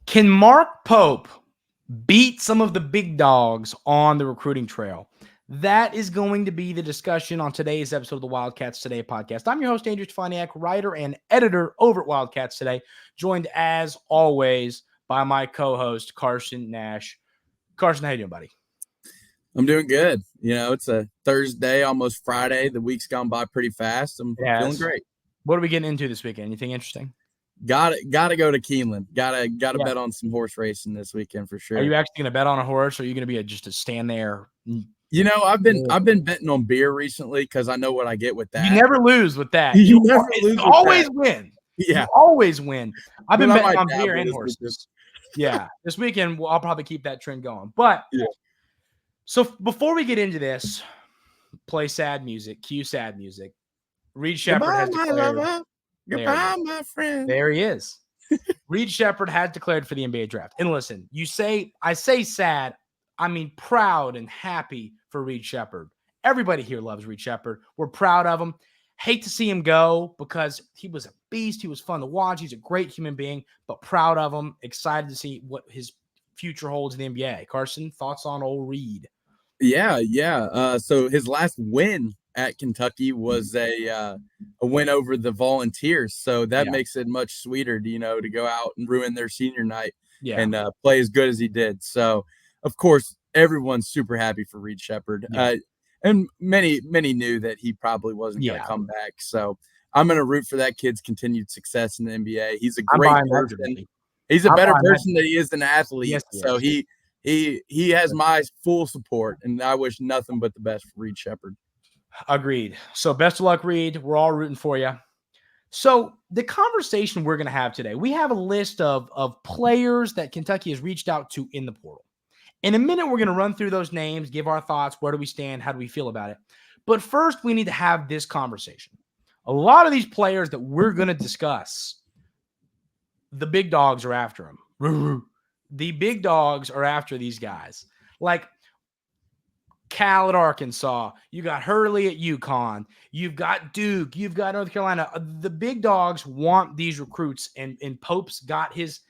Can Mark Pope beat some of the big dogs on the recruiting trail? That is going to be the discussion on today's episode of the Wildcats Today podcast. I'm your host, Aiden Stefaniak, writer and editor over at Wildcats Today, joined as always by my co-host, Carson Nash. Carson, how you doing, buddy? I'm doing good. You know, it's a Thursday, almost Friday. The week's gone by pretty fast. I'm feeling great. What are we getting into this weekend? Anything interesting? Got to go to Keeneland. Got to bet on some horse racing this weekend for sure. Are you actually going to bet on a horse, or are you going to be just a stand there? You know, I've been betting on beer recently because I know what I get with that. You never lose with that. You never lose. Always win. Yeah, you always win. I've been betting on beer and horses. Yeah, this weekend I'll probably keep that trend going. But yeah. So before we get into this, play sad music. Cue sad music. Reed Shepard has declared. Goodbye, my friend. There he is. Reed Shepard has declared for the NBA draft. And listen, I say sad. I mean proud and happy for Reed Shepard. Everybody here loves Reed Shepard. We're proud of him. Hate to see him go because he was a beast. He was fun to watch. He's a great human being, but proud of him. Excited to see what his future holds in the NBA. Carson, thoughts on old Reed? Yeah. So his last win at Kentucky was a win over the Volunteers. So that makes it much sweeter, to go out and ruin their senior night and play as good as he did. So, of course, everyone's super happy for Reed Shepard. And many knew that he probably wasn't going to come back. So I'm going to root for that kid's continued success in the NBA. He's a great person. He's a better person than he is an athlete. Yes, so he has my full support, and I wish nothing but the best for Reed Shepard. Agreed. So best of luck, Reed. We're all rooting for you. So the conversation we're going to have today, we have a list of players that Kentucky has reached out to in the portal. In a minute, we're going to run through those names, give our thoughts. Where do we stand? How do we feel about it? But first, we need to have this conversation. A lot of these players that we're going to discuss, the big dogs are after them. The big dogs are after these guys. Like Cal at Arkansas, you got Hurley at UConn, you've got Duke, you've got North Carolina. The big dogs want these recruits, and Pope's got his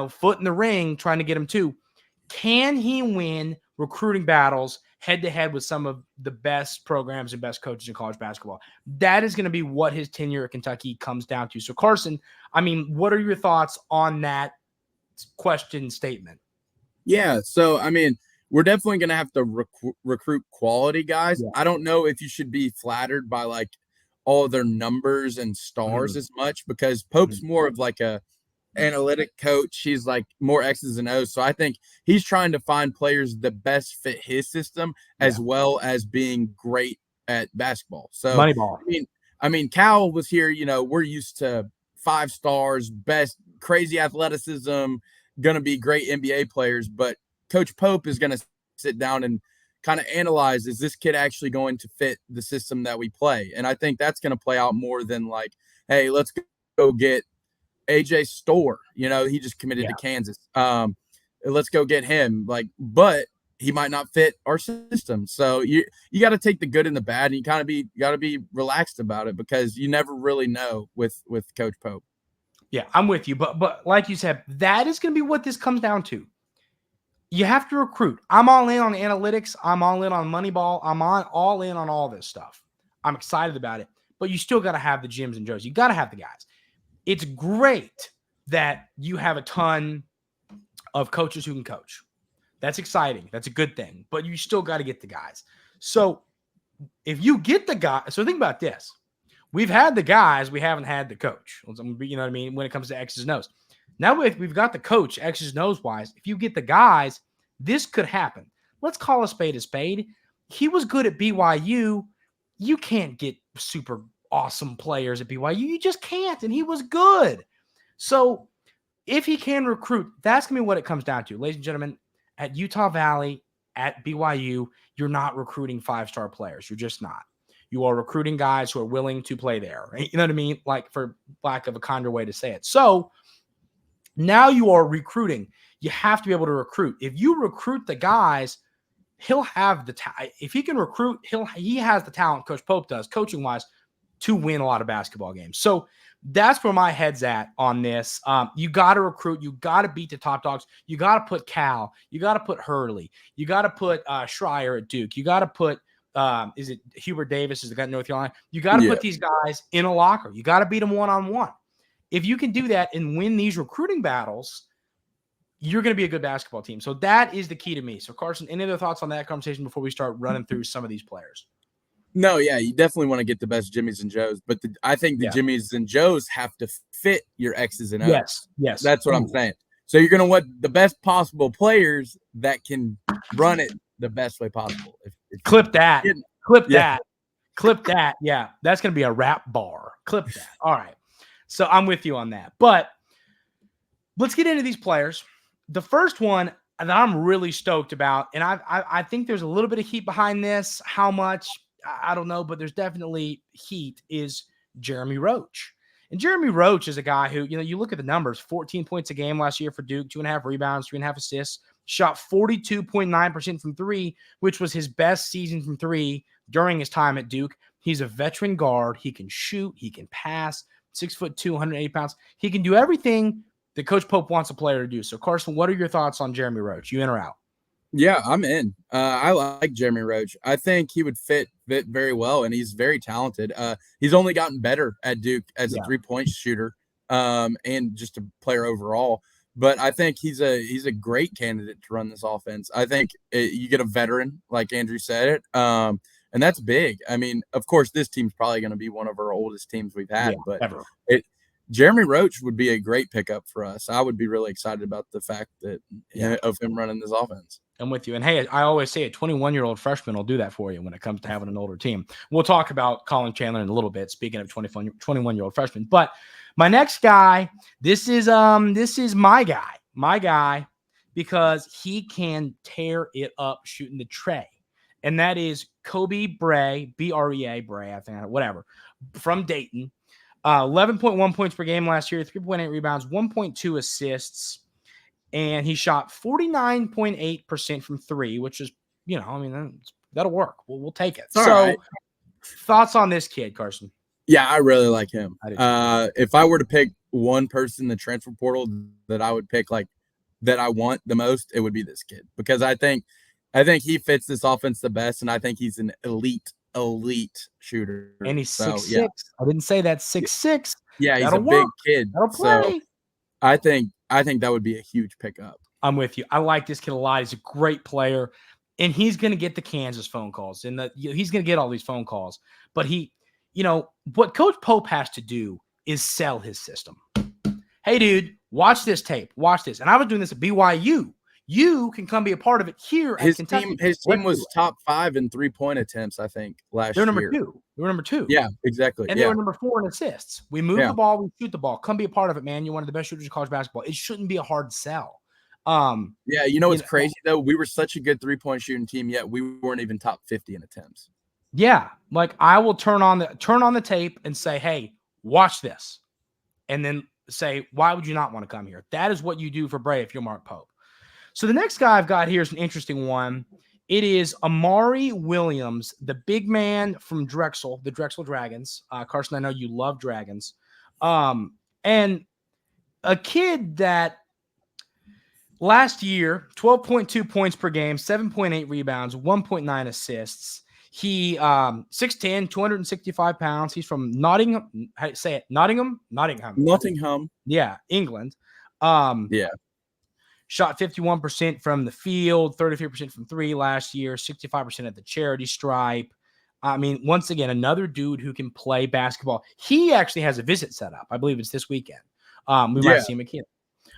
foot in the ring trying to get them too. Can he win recruiting battles head-to-head with some of the best programs and best coaches in college basketball? That is going to be what his tenure at Kentucky comes down to. So, Carson, what are your thoughts on that question statement? Yeah, so, we're definitely going to have to recruit quality guys. Yeah. I don't know if you should be flattered by, all of their numbers and stars as much, because Pope's more of a analytic coach. He's more X's and O's. So I think he's trying to find players that best fit his system as well as being great at basketball. So Moneyball. Cal was here, we're used to 5 stars, best, crazy athleticism, going to be great NBA players. But Coach Pope is going to sit down and kind of analyze, is this kid actually going to fit the system that we play? And I think that's going to play out more than hey, let's go get AJ Storr, he just committed to Kansas. Let's go get him. But he might not fit our system. So you got to take the good and the bad, and you got to be relaxed about it, because you never really know with Coach Pope. Yeah, I'm with you. But like you said, that is going to be what this comes down to. You have to recruit. I'm all in on analytics. I'm all in on Moneyball. I'm all in on all this stuff. I'm excited about it. But you still got to have the Jims and Joes. You got to have the guys. It's great that you have a ton of coaches who can coach. That's exciting. That's a good thing. But you still got to get the guys. So if you get the guy, so think about this. We've had the guys. We haven't had the coach. You know what I mean? When it comes to X's and O's. Now we've got the coach, X's and O's wise. If you get the guys, this could happen. Let's call a spade a spade. He was good at BYU. You can't get super awesome players at BYU. You just can't. And he was good. So if he can recruit, that's going to be what it comes down to. Ladies and gentlemen, at Utah Valley, at BYU, you're not recruiting 5-star players. You're just not. You are recruiting guys who are willing to play there. Right? You know what I mean? For lack of a kinder way to say it. So now you are recruiting. You have to be able to recruit. If you recruit the guys, he'll have the talent. If he can recruit, he has the talent, Coach Pope does, coaching-wise, to win a lot of basketball games. So that's where my head's at on this. You got to recruit. You got to beat the top dogs. You got to put Cal. You got to put Hurley. You got to put Schreier at Duke. You got to put is it Hubert Davis is the guy in North Carolina? You got to put these guys in a locker. You got to beat them one-on-one. If you can do that and win these recruiting battles, you're going to be a good basketball team. So that is the key to me. So Carson, any other thoughts on that conversation before we start running through some of these players? No, yeah, you definitely want to get the best Jimmys and Joes, but I think the Jimmys and Joes have to fit your X's and O's. Yes. That's what I'm saying. So you're going to want the best possible players that can run it the best way possible. Clip that. Yeah, that's going to be a rap bar. Clip that. All right. So I'm with you on that. But let's get into these players. The first one that I'm really stoked about, and I think there's a little bit of heat behind this. How much? I don't know, but there's definitely heat, is Jeremy Roach. And Jeremy Roach is a guy who, you look at the numbers, 14 points a game last year for Duke, 2.5 rebounds, 3.5 assists, shot 42.9% from three, which was his best season from three during his time at Duke. He's a veteran guard. He can shoot. He can pass. 6'2", 180 pounds. He can do everything that Coach Pope wants a player to do. So, Carson, what are your thoughts on Jeremy Roach? You in or out? Yeah, I'm in. I like Jeremy Roach. I think he would fit very well, and he's very talented. He's only gotten better at Duke as a three-point shooter and just a player overall. But I think he's a great candidate to run this offense. I think you get a veteran, like Andrew said it, and that's big. I mean, of course, this team's probably going to be one of our oldest teams we've had, but Jeremy Roach would be a great pickup for us. I would be really excited about the fact that of him running this offense. I'm with you. And hey, I always say a 21-year-old freshman will do that for you when it comes to having an older team. We'll talk about Colin Chandler in a little bit, speaking of 21-year-old freshman. But my next guy, this is my guy, because he can tear it up shooting the tray. And that is Kobe Bray, B-R-E-A, Bray, I think, whatever, from Dayton. 11.1 points per game last year, 3.8 rebounds, 1.2 assists. And he shot 49.8% from three, which is, that'll work. We'll take it. So, thoughts on this kid, Carson? Yeah, I really like him. If I were to pick one person in the transfer portal that I would pick, that I want the most, it would be this kid, because I think he fits this offense the best, and I think he's an elite shooter. And he's 6'6". Yeah. I didn't say that, 6'6". Yeah, he's a big kid. That'll play. So I think that would be a huge pickup. I'm with you. I like this kid a lot. He's a great player, and he's going to get the Kansas phone calls, and he's going to get all these phone calls. But what Coach Pope has to do is sell his system. Hey, dude, watch this tape. Watch this. And I was doing this at BYU. You can come be a part of it here at Kentucky. His team was top 5 in three-point attempts, I think, last year. They were number two. Yeah, exactly. And they were number 4 in assists. We move the ball, we shoot the ball. Come be a part of it, man. You're one of the best shooters in college basketball. It shouldn't be a hard sell. What's crazy, though? We were such a good three-point shooting team, yet we weren't even top 50 in attempts. Yeah, I will turn on the tape and say, hey, watch this. And then say, why would you not want to come here? That is what you do for Bray if you're Mark Pope. So the next guy I've got here is an interesting one. It is Amari Williams, the big man from Drexel, the Drexel Dragons. Carson, I know you love Dragons. And a kid that last year, 12.2 points per game, 7.8 rebounds, 1.9 assists. He 6'10", 265 pounds. He's from Nottingham. How do you say it? Nottingham. Yeah, England. Shot 51% from the field, 33% from three last year, 65% at the charity stripe. I mean, once again, another dude who can play basketball. He actually has a visit set up. I believe it's this weekend. We might see him again.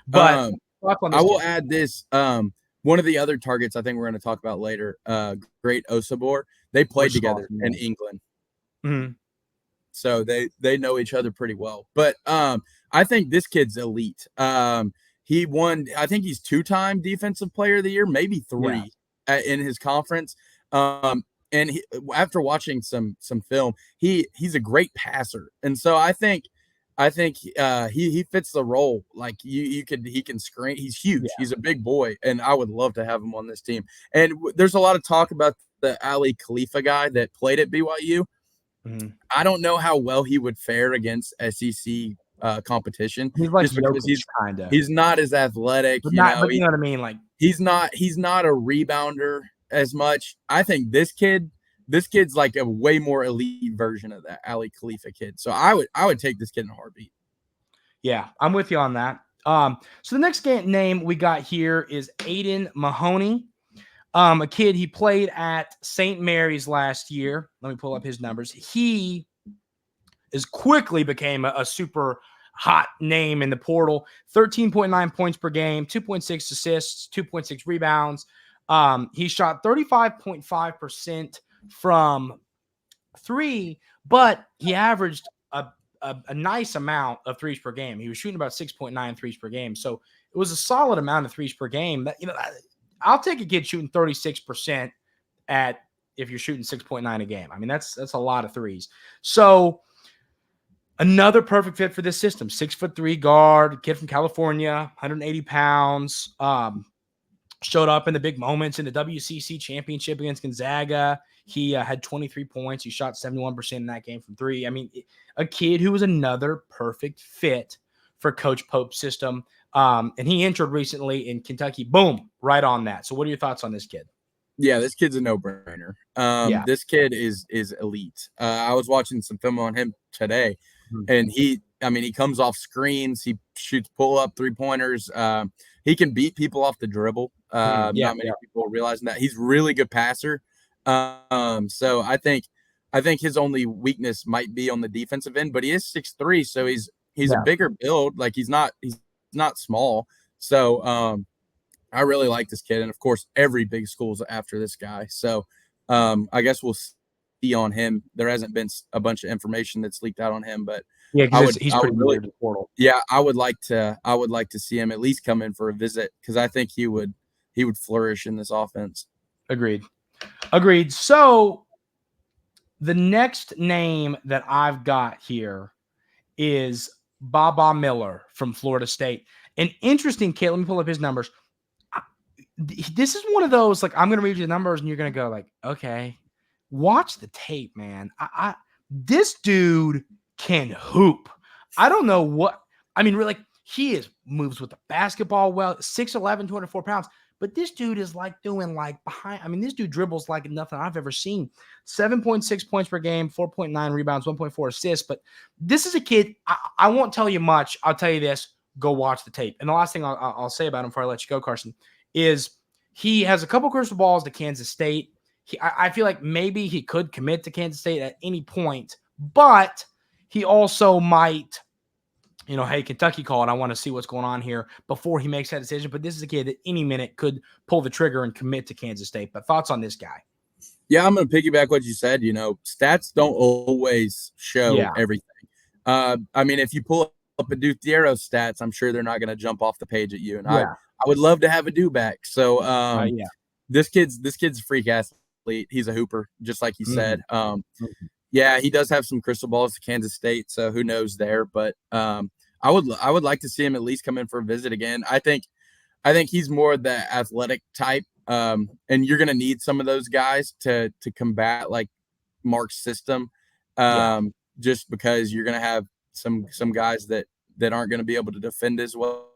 But I will add this. One of the other targets I think we're going to talk about later, Great Osabor, they played together in England. Mm-hmm. So they know each other pretty well. But I think this kid's elite. He won, I think he's 2-time Defensive Player of the Year, maybe 3 in his conference. And after watching some film, he's a great passer. And so I think he fits the role. Like he can screen. He's huge. Yeah. He's a big boy, and I would love to have him on this team. And there's a lot of talk about the Ali Khalifa guy that played at BYU. Mm-hmm. I don't know how well he would fare against SEC competition. He's like just because Jokic, kind of. he's not as athletic. But you know what I mean? Like he's not a rebounder as much. I think this kid's like a way more elite version of that Ali Khalifa kid. So I would take this kid in a heartbeat. Yeah, I'm with you on that. So the next name we got here is Aiden Mahoney. A kid, he played at St. Mary's last year. Let me pull up his numbers. He quickly became a super hot name in the portal. 13.9 points per game, 2.6 assists, 2.6 rebounds. He shot 35.5% from three, but he averaged a nice amount of threes per game. He was shooting about 6.9 threes per game. So it was a solid amount of threes per game. That, I'll take a kid shooting 36% if you're shooting 6.9 a game. I mean, that's a lot of threes. So another perfect fit for this system. 6'3" guard, kid from California, 180 pounds. Showed up in the big moments in the WCC championship against Gonzaga. He had 23 points. He shot 71% in that game from three. I mean, a kid who was another perfect fit for Coach Pope's system. And he entered recently in Kentucky. Boom, right on that. So what are your thoughts on this kid? Yeah, this kid's a no-brainer. This kid is elite. I was watching some film on him today, and he comes off screens. He shoots pull-up three-pointers. He can beat people off the dribble. Not many people are realizing that. He's a really good passer. So I think his only weakness might be on the defensive end, but he is 6'3", so he's a bigger build. Like he's not small. So I really like this kid, and of course, every big school's after this guy. So I guess we'll see on him. There hasn't been a bunch of information that's leaked out on him, but yeah, he's pretty new to the portal. Yeah, I would like to see him at least come in for a visit because I think he would flourish in this offense. Agreed. So the next name that I've got here is Baba Miller from Florida State. An interesting kid. Let me pull up his numbers. This is one of those, like, I'm going to read you the numbers and you're going to go like, okay, watch the tape, man. This dude can hoop. I don't know what, I mean, really, he moves with the basketball well, 6'11", 204 pounds. But this dude is like doing like behind. I mean, this dude dribbles like nothing I've ever seen. 7.6 points per game, 4.9 rebounds, 1.4 assists. But this is a kid. I won't tell you much. I'll tell you this. Go watch the tape. And the last thing I'll say about him before I let you go, Carson, is he has a couple crystal balls to Kansas State. I feel like maybe he could commit to Kansas State at any point, but he also might, hey, Kentucky called. I want to see what's going on here before he makes that decision. But this is a kid that any minute could pull the trigger and commit to Kansas State. But thoughts on this guy? Yeah, I'm going to piggyback what you said. Stats don't always show everything. I mean, if you pull up a Duke Thiero stats, I'm sure they're not going to jump off the page at you. And I would love to have a do back. So this kid's a freak athlete. He's a hooper, just like you said. Yeah, he does have some crystal balls to Kansas State, so who knows there. But I would like to see him at least come in for a visit again. I think he's more the athletic type, and you're going to need some of those guys to combat like Mark's system, just because you're going to have some guys that aren't going to be able to defend as well.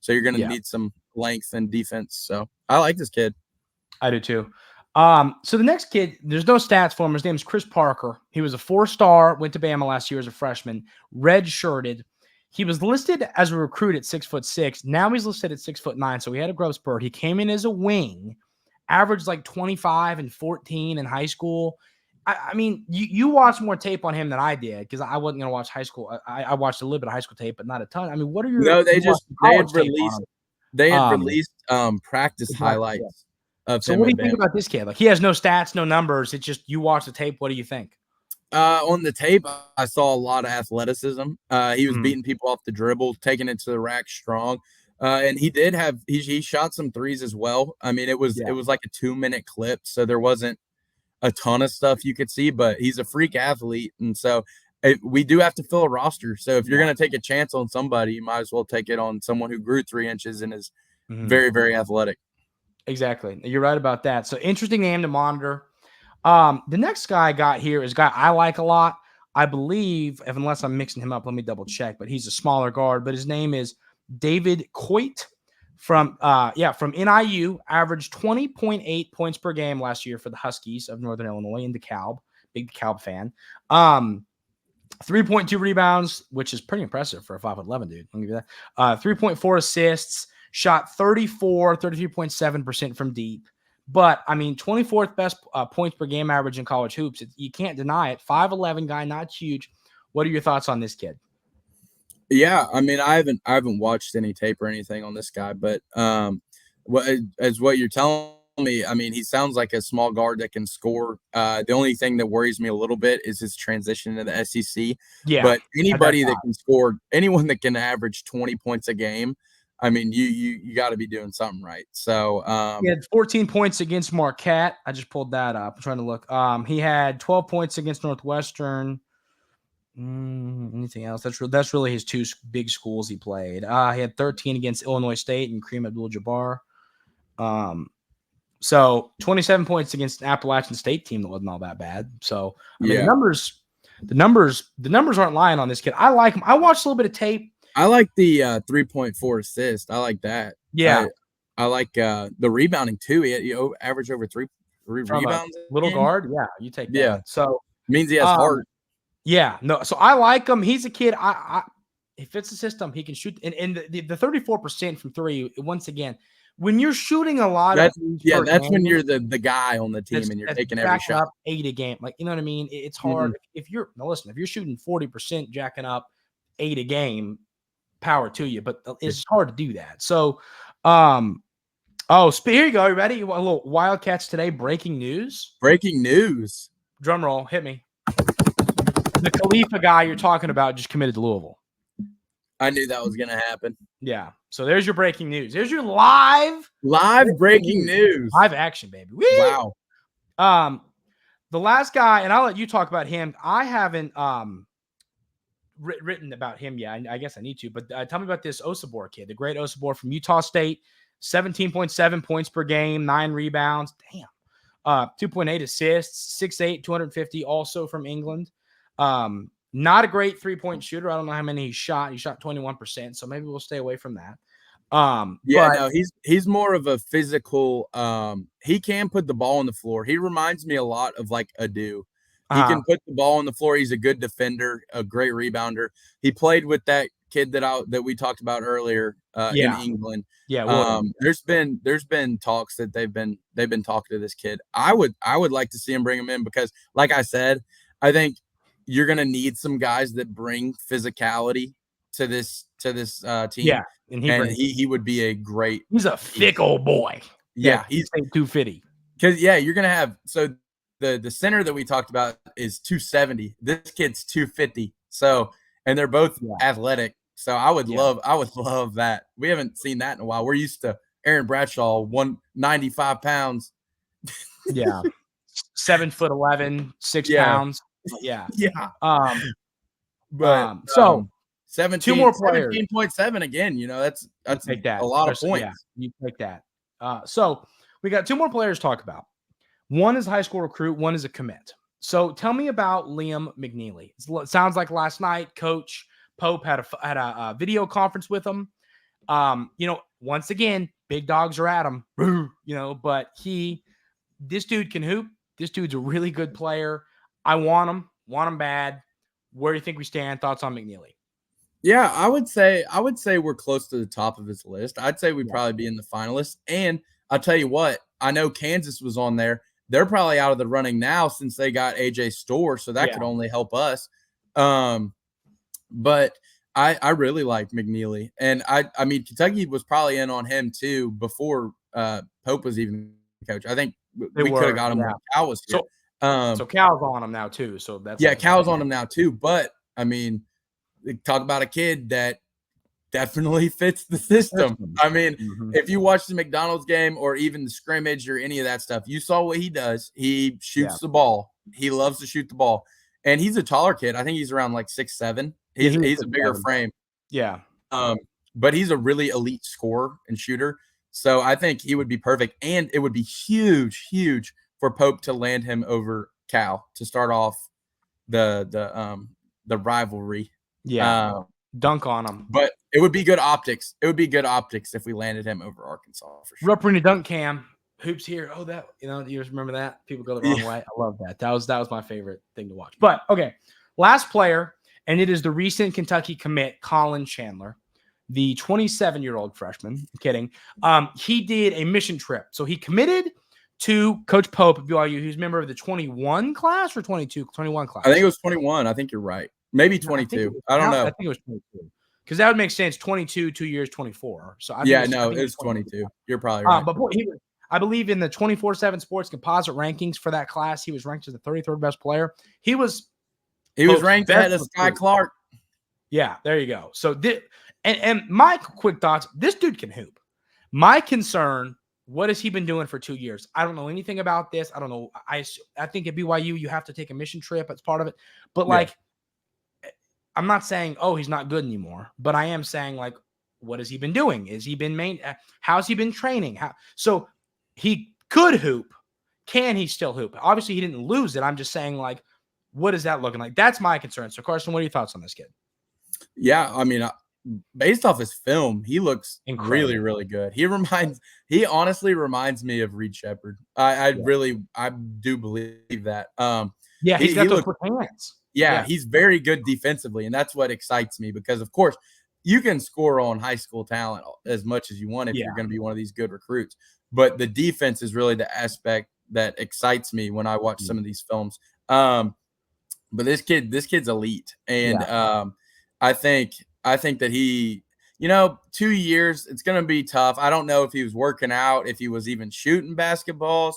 So you're going to need some length and defense. So I like this kid. I do too. So the next kid, there's no stats for him. His name is Chris Parker. He was a 4-star, went to Bama last year as a freshman, red-shirted. He was listed as a recruit at 6'6". Now he's listed at 6'9". So he had a growth spurt. He came in as a wing, averaged like 25 and 14 in high school. I mean, you watched more tape on him than I did because I wasn't going to watch high school. I watched a little bit of high school tape, but not a ton. I mean, what are your? No, they had released practice highlights. So what do you think about this kid? Like, he has no stats, no numbers. It's just you watch the tape. What do you think? On the tape, I saw a lot of athleticism. He was beating people off the dribble, taking it to the rack strong. And he shot some threes as well. I mean, it was like a 2-minute clip, so there wasn't a ton of stuff you could see, but he's a freak athlete. And so we do have to fill a roster. So if you're going to take a chance on somebody, you might as well take it on someone who grew 3 inches and is very, very athletic. Exactly. You're right about that. So interesting name to monitor. The next guy I got here is a guy I like a lot. I believe, unless I'm mixing him up, let me double check, but he's a smaller guard, but his name is David Koit from NIU, averaged 20.8 points per game last year for the Huskies of Northern Illinois in DeKalb, big DeKalb fan. 3.2 rebounds, which is pretty impressive for a 5'11" dude. I'll give you that. 3.4 assists, shot 33.7% from deep. But, I mean, 24th best points per game average in college hoops. You can't deny it. 5'11" guy, not huge. What are your thoughts on this kid? Yeah, I mean, I haven't watched any tape or anything on this guy, but what you're telling me, I mean, he sounds like a small guard that can score. The only thing that worries me a little bit is his transition to the SEC. Yeah, but anybody that can score, anyone that can average 20 points a game, I mean, you got to be doing something right. So he had 14 points against Marquette. I just pulled that up. I'm trying to look. He had 12 points against Northwestern. Anything else? That's really his two big schools he played. He had 13 against Illinois State and Kareem Abdul-Jabbar. So 27 points against an Appalachian State team that wasn't all that bad. So I mean, the numbers aren't lying on this kid. I like him. I watched a little bit of tape. I like the 3.4 assist. I like that. Yeah. I like the rebounding too. He averaged over three rebounds. Little guard. Yeah. You take that. Yeah. So means he has heart. Yeah. No. So I like him. He's a kid. He fits the system. He can shoot. And the 34% from three, once again, when you're shooting a lot that's when you're the guy on the team and you're taking every shot. Up 8 a game. Like, you know what I mean? It's hard. If you're shooting 40%, jacking up 8 a game, power to you, but it's hard to do that. So, here you go. You ready? You want a little Wildcats Today breaking news? Breaking news. Drum roll. Hit me. The Khalifa guy you're talking about just committed to Louisville. I knew that was going to happen. Yeah. So there's your breaking news. There's your live breaking news. Live action, baby. Woo! Wow. The last guy, and I'll let you talk about him. I haven't written about him yet. I guess I need to, but tell me about this Osabor kid, the great Osabor from Utah State, 17.7 points per game, 9 rebounds. Damn. 2.8 assists, 6'8", 250, also from England. Not a great 3-point shooter. I don't know how many he shot. He shot 21%, so maybe we'll stay away from that. He's more of a physical. He can put the ball on the floor. He reminds me a lot of like Adu. He can put the ball on the floor. He's a good defender, a great rebounder. He played with that kid that we talked about earlier in England. Yeah. There's been talks that they've been talking to this kid. I would like to see him bring him in because, like I said, I think you're gonna need some guys that bring physicality to this team. Yeah, and he would be a great. He's a thick old boy. Yeah, he's 250. Because you're gonna have the center that we talked about is 270. This kid's 250. So and they're both athletic. So I would love that. We haven't seen that in a while. We're used to Aaron Bradshaw, 195 pounds. Yeah, 7'11", 6 pounds. Yeah. But so 17, two more players. 17.7 again. That's a lot of points. Yeah, you take that. So we got 2 more players to talk about. One is a high school recruit. One is a commit. So tell me about Liam McNeely. It sounds like last night Coach Pope had a video conference with him. Once again, big dogs are at him. But this dude can hoop. This dude's a really good player. I want him bad. Where do you think we stand? Thoughts on McNeely? Yeah, I would say we're close to the top of his list. I'd say we'd probably be in the finalists. And I'll tell you what, I know Kansas was on there. They're probably out of the running now since they got AJ Storr, so that could only help us. But I really like McNeely. And I mean Kentucky was probably in on him too before Pope was even coach. I think we could have got him when Cal was here. So Cal's on him now too. So that's Cal's on him now too. But I mean, talk about a kid that definitely fits the system. I mean, if you watch the McDonald's game or even the scrimmage or any of that stuff, you saw what he does. He shoots the ball. He loves to shoot the ball, and he's a taller kid. I think he's around like 6'7". He's a bigger frame. Yeah. But he's a really elite scorer and shooter. So I think he would be perfect, and it would be huge for Pope to land him over Cal to start off the rivalry. Yeah, dunk on him. But it would be good optics. It would be good optics if we landed him over Arkansas for sure. Rupper in the dunk cam. Hoops here. Oh, that, you know, you just remember that? People go the wrong way. I love that. That was my favorite thing to watch. But okay, last player, and it is the recent Kentucky commit, Colin Chandler, the 27-year-old freshman. I'm kidding. He did a mission trip. So he committed to Coach Pope at BYU, who's a member of the 21 class or 21 class. I think it was 21. I think you're right. Maybe 22. I don't know. I think it was 22. Because that would make sense. 22, 2 years, 24. So I think it was 22. You're probably right. But boy, I believe in the 24/7 Sports composite rankings for that class, he was ranked as the 33rd best player. He was ranked ahead of Sky Clark. Yeah, there you go. So and my quick thoughts, this dude can hoop. My concern, what has he been doing for 2 years? I don't know anything about this. I don't know. I think at BYU you have to take a mission trip. It's part of it. But like, I'm not saying, oh, he's not good anymore. But I am saying, like, what has he been doing? Has he been how's he been training? So he could hoop. Can he still hoop? Obviously, he didn't lose it. I'm just saying, like, what is that looking like? That's my concern. So, Carson, what are your thoughts on this kid? Yeah, I mean, based off his film, he looks incredible. Really, really good. He honestly reminds me of Reed Shepard. I do believe that. He's got those quick hands. Yeah, he's very good defensively, and that's what excites me because, of course, you can score on high school talent as much as you want if you're going to be one of these good recruits. But the defense is really the aspect that excites me when I watch some of these films. But this kid's elite, and I think that he, 2 years, it's going to be tough. I don't know if he was working out, if he was even shooting basketballs,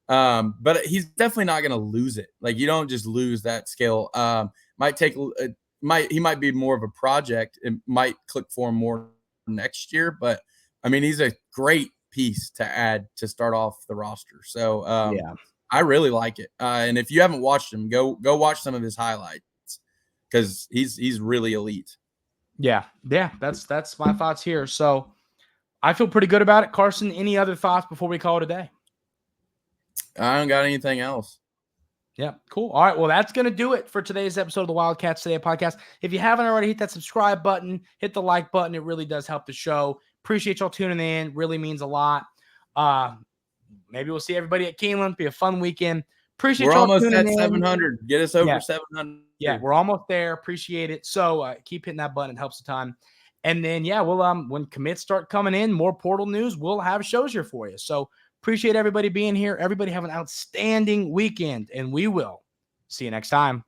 but he's definitely not going to lose it. Like, you don't just lose that skill. He might be more of a project. It might click for him more next year, but I mean, he's a great piece to add to start off the roster. So I really like it. And if you haven't watched him, go watch some of his highlights because he's really elite. Yeah. That's my thoughts here. So I feel pretty good about it. Carson, any other thoughts before we call it a day? I don't got anything else. Yeah, cool. All right, well, that's going to do it for today's episode of the Wildcats Today Podcast. If you haven't already, hit that subscribe button, hit the like button. It really does help the show. Appreciate y'all tuning in. Really means a lot. Maybe we'll see everybody at Keeneland. Be a fun weekend. Appreciate y'all tuning in. We're almost at 700. Get us over 700. Yeah, we're almost there. Appreciate it. So keep hitting that button. It helps a ton. And then, we'll when commits start coming in, more portal news, we'll have shows here for you. So appreciate everybody being here. Everybody have an outstanding weekend, and we will see you next time.